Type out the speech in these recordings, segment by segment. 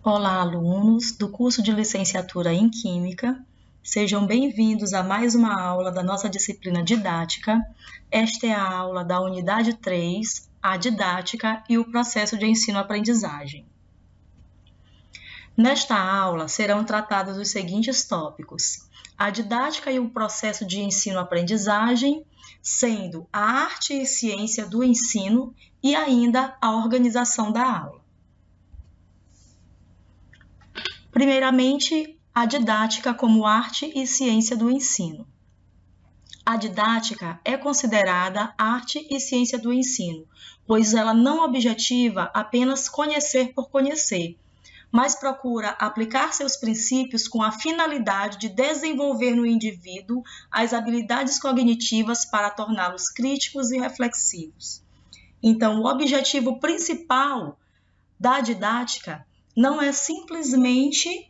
Olá, alunos do curso de licenciatura em Química. Sejam bem-vindos a mais uma aula da nossa disciplina didática. Esta é a aula da unidade 3, a didática e o processo de ensino-aprendizagem. Nesta aula serão tratados os seguintes tópicos: a didática e o processo de ensino-aprendizagem, sendo a arte e ciência do ensino e ainda a organização da aula. Primeiramente, a didática como arte e ciência do ensino. A didática é considerada arte e ciência do ensino, pois ela não objetiva apenas conhecer por conhecer, mas procura aplicar seus princípios com a finalidade de desenvolver no indivíduo as habilidades cognitivas para torná-los críticos e reflexivos. Então, o objetivo principal da didática não é simplesmente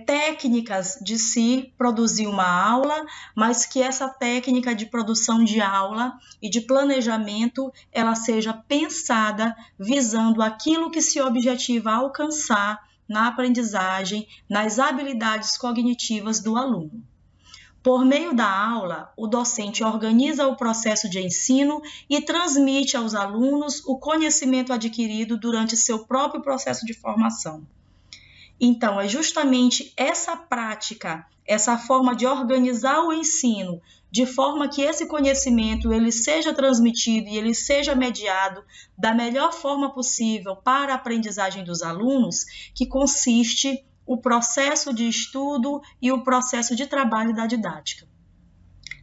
técnicas de se produzir uma aula, mas que essa técnica de produção de aula e de planejamento, ela seja pensada visando aquilo que se objetiva alcançar na aprendizagem, nas habilidades cognitivas do aluno. Por meio da aula, o docente organiza o processo de ensino e transmite aos alunos o conhecimento adquirido durante seu próprio processo de formação. Então, é justamente essa prática, essa forma de organizar o ensino, de forma que esse conhecimento ele seja transmitido e ele seja mediado da melhor forma possível para a aprendizagem dos alunos, que consiste o processo de estudo e o processo de trabalho da didática.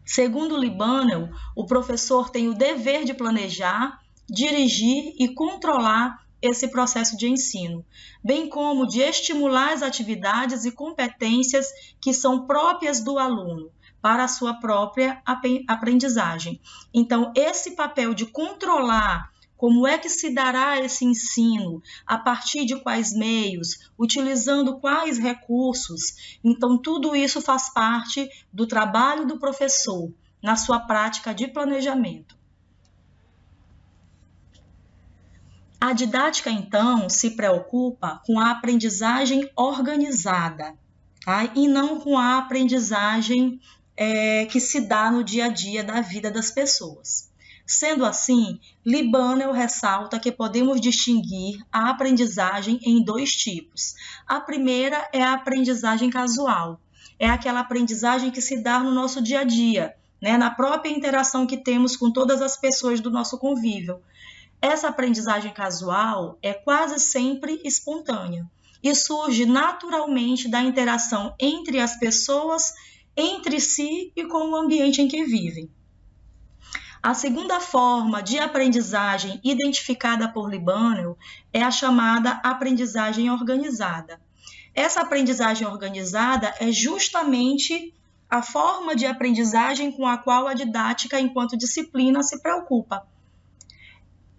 Segundo Libânio, o professor tem o dever de planejar, dirigir e controlar esse processo de ensino, bem como de estimular as atividades e competências que são próprias do aluno para a sua própria aprendizagem. Então, esse papel de controlar como é que se dará esse ensino, a partir de quais meios, utilizando quais recursos. Então, tudo isso faz parte do trabalho do professor na sua prática de planejamento. A didática, então, se preocupa com a aprendizagem organizada, tá? E não com a aprendizagem que se dá no dia a dia da vida das pessoas. Sendo assim, Libânio ressalta que podemos distinguir a aprendizagem em dois tipos. A primeira é a aprendizagem casual, é aquela aprendizagem que se dá no nosso dia a dia, né? Na própria interação que temos com todas as pessoas do nosso convívio. Essa aprendizagem casual é quase sempre espontânea e surge naturalmente da interação entre as pessoas, entre si e com o ambiente em que vivem. A segunda forma de aprendizagem identificada por Libânio é a chamada aprendizagem organizada. Essa aprendizagem organizada é justamente a forma de aprendizagem com a qual a didática, enquanto disciplina, se preocupa.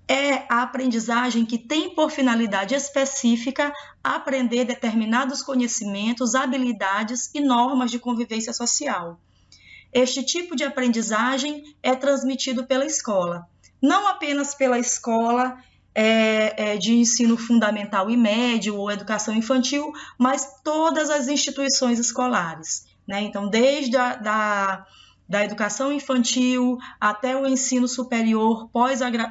É a aprendizagem que tem por finalidade específica aprender determinados conhecimentos, habilidades e normas de convivência social. Este tipo de aprendizagem é transmitido pela escola, não apenas pela escola de ensino fundamental e médio ou educação infantil, mas todas as instituições escolares, né? Então, desde da educação infantil até o ensino superior,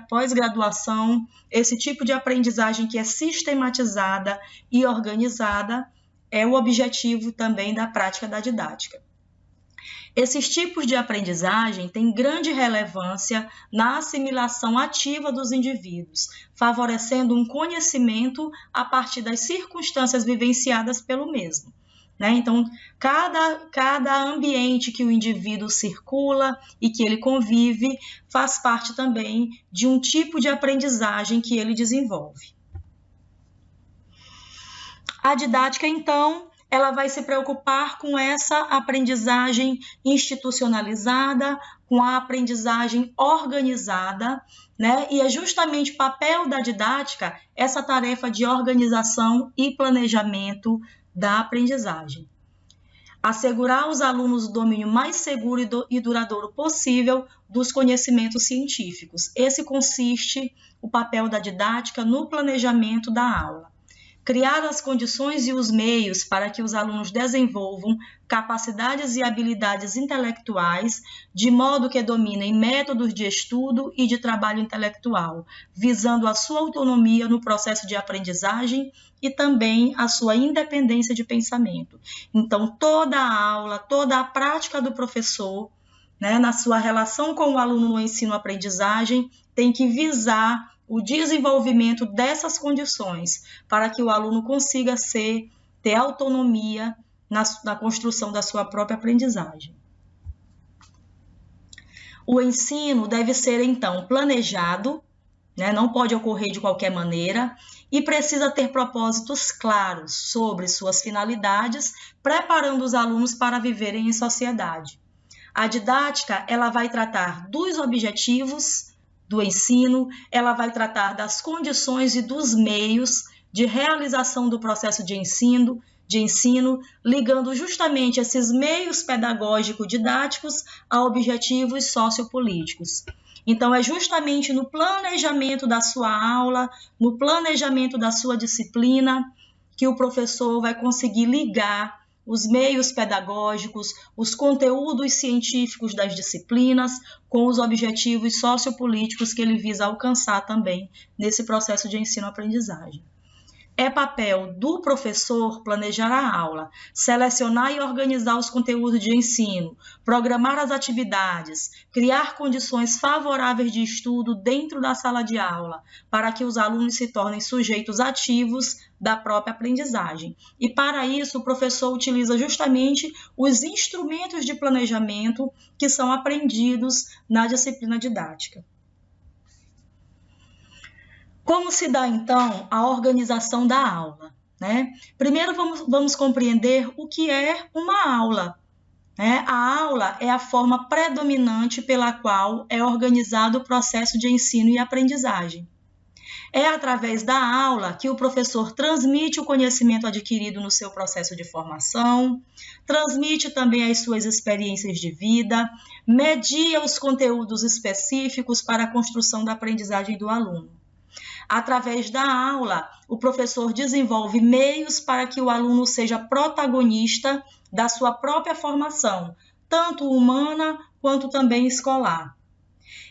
pós-graduação, esse tipo de aprendizagem que é sistematizada e organizada é o objetivo também da prática da didática. Esses tipos de aprendizagem têm grande relevância na assimilação ativa dos indivíduos, favorecendo um conhecimento a partir das circunstâncias vivenciadas pelo mesmo. Né? Então, cada ambiente que o indivíduo circula e que ele convive faz parte também de um tipo de aprendizagem que ele desenvolve. A didática, então, ela vai se preocupar com essa aprendizagem institucionalizada, com a aprendizagem organizada, né? E é justamente o papel da didática essa tarefa de organização e planejamento da aprendizagem. Assegurar aos alunos o domínio mais seguro e duradouro possível dos conhecimentos científicos. Esse consiste o papel da didática no planejamento da aula. criar as condições e os meios para que os alunos desenvolvam capacidades e habilidades intelectuais, de modo que dominem métodos de estudo e de trabalho intelectual, visando a sua autonomia no processo de aprendizagem e também a sua independência de pensamento. Então, toda a aula, toda a prática do professor, né, na sua relação com o aluno no ensino-aprendizagem, tem que visar o desenvolvimento dessas condições para que o aluno consiga ter autonomia na construção da sua própria aprendizagem. O ensino deve ser, então, planejado, né, não pode ocorrer de qualquer maneira, e precisa ter propósitos claros sobre suas finalidades, preparando os alunos para viverem em sociedade. A didática, ela vai tratar dos objetivos do ensino, ela vai tratar das condições e dos meios de realização do processo de ensino, ligando justamente esses meios pedagógico-didáticos a objetivos sociopolíticos. Então, é justamente no planejamento da sua aula, no planejamento da sua disciplina, que o professor vai conseguir ligar os meios pedagógicos, os conteúdos científicos das disciplinas, com os objetivos sociopolíticos que ele visa alcançar também nesse processo de ensino-aprendizagem. É papel do professor planejar a aula, selecionar e organizar os conteúdos de ensino, programar as atividades, criar condições favoráveis de estudo dentro da sala de aula, para que os alunos se tornem sujeitos ativos da própria aprendizagem. E para isso, o professor utiliza justamente os instrumentos de planejamento que são aprendidos na disciplina didática. Como se dá, então, a organização da aula, né? Primeiro, vamos compreender o que é uma aula, né? A aula é a forma predominante pela qual é organizado o processo de ensino e aprendizagem. É através da aula que o professor transmite o conhecimento adquirido no seu processo de formação, transmite também as suas experiências de vida, media os conteúdos específicos para a construção da aprendizagem do aluno. Através da aula, o professor desenvolve meios para que o aluno seja protagonista da sua própria formação, tanto humana quanto também escolar.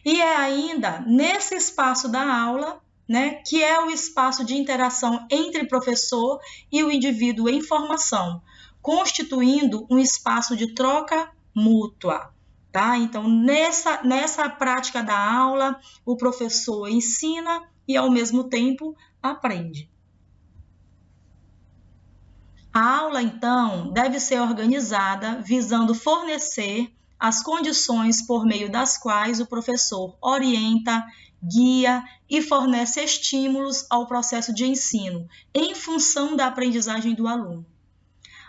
E é ainda nesse espaço da aula, né, que é o espaço de interação entre professor e o indivíduo em formação, constituindo um espaço de troca mútua. Tá? Então, nessa prática da aula, o professor ensina e, ao mesmo tempo, aprende. A aula, então, deve ser organizada visando fornecer as condições por meio das quais o professor orienta, guia e fornece estímulos ao processo de ensino, em função da aprendizagem do aluno.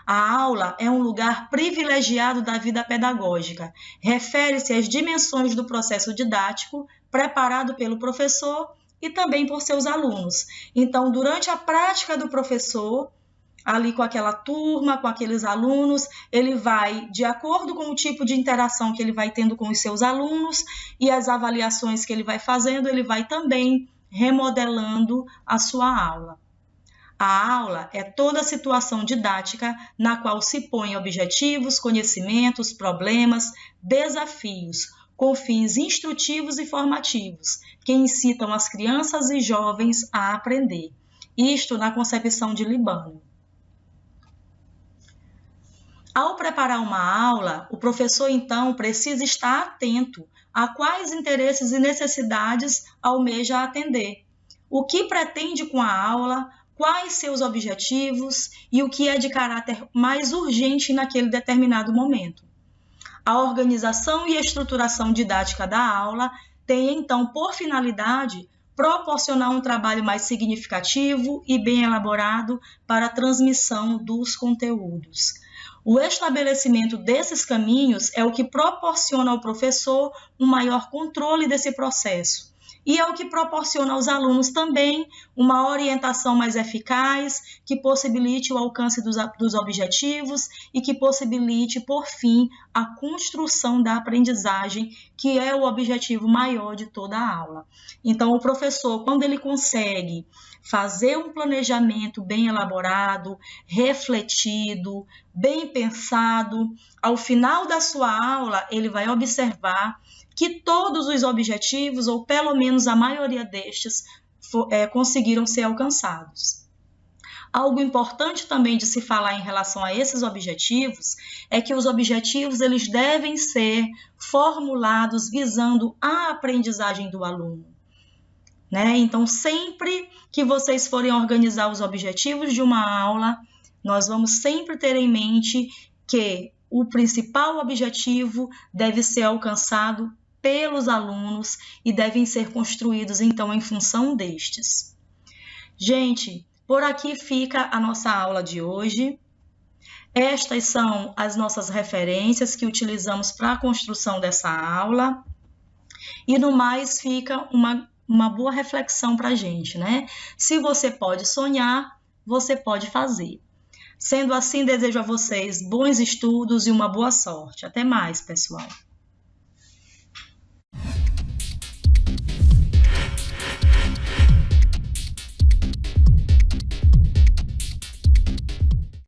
A aula é um lugar privilegiado da vida pedagógica, refere-se às dimensões do processo didático preparado pelo professor e também por seus alunos. Então, durante a prática do professor, ali com aquela turma, com aqueles alunos, ele vai, de acordo com o tipo de interação que ele vai tendo com os seus alunos e as avaliações que ele vai fazendo, ele vai também remodelando a sua aula. A aula é toda a situação didática na qual se põem objetivos, conhecimentos, problemas, desafios, com fins instrutivos e formativos, que incitam as crianças e jovens a aprender. Isto na concepção de Libânio. Ao preparar uma aula, o professor, então, precisa estar atento a quais interesses e necessidades almeja atender, o que pretende com a aula, quais seus objetivos e o que é de caráter mais urgente naquele determinado momento. A organização e estruturação didática da aula tem, então, por finalidade, proporcionar um trabalho mais significativo e bem elaborado para a transmissão dos conteúdos. O estabelecimento desses caminhos é o que proporciona ao professor um maior controle desse processo e é o que proporciona aos alunos também uma orientação mais eficaz, que possibilite o alcance dos objetivos e que possibilite, por fim, a construção da aprendizagem, que é o objetivo maior de toda a aula. Então, o professor, quando ele consegue fazer um planejamento bem elaborado, refletido, bem pensado, ao final da sua aula, ele vai observar que todos os objetivos, ou pelo menos a maioria destes, conseguiram ser alcançados. Algo importante também de se falar em relação a esses objetivos é que os objetivos eles devem ser formulados visando a aprendizagem do aluno. Então, sempre que vocês forem organizar os objetivos de uma aula, nós vamos sempre ter em mente que o principal objetivo deve ser alcançado pelos alunos e devem ser construídos, então, em função destes. Gente, por aqui fica a nossa aula de hoje. Estas são as nossas referências que utilizamos para a construção dessa aula. E no mais fica uma boa reflexão para a gente, né? Se você pode sonhar, você pode fazer. Sendo assim, desejo a vocês bons estudos e uma boa sorte. Até mais, pessoal!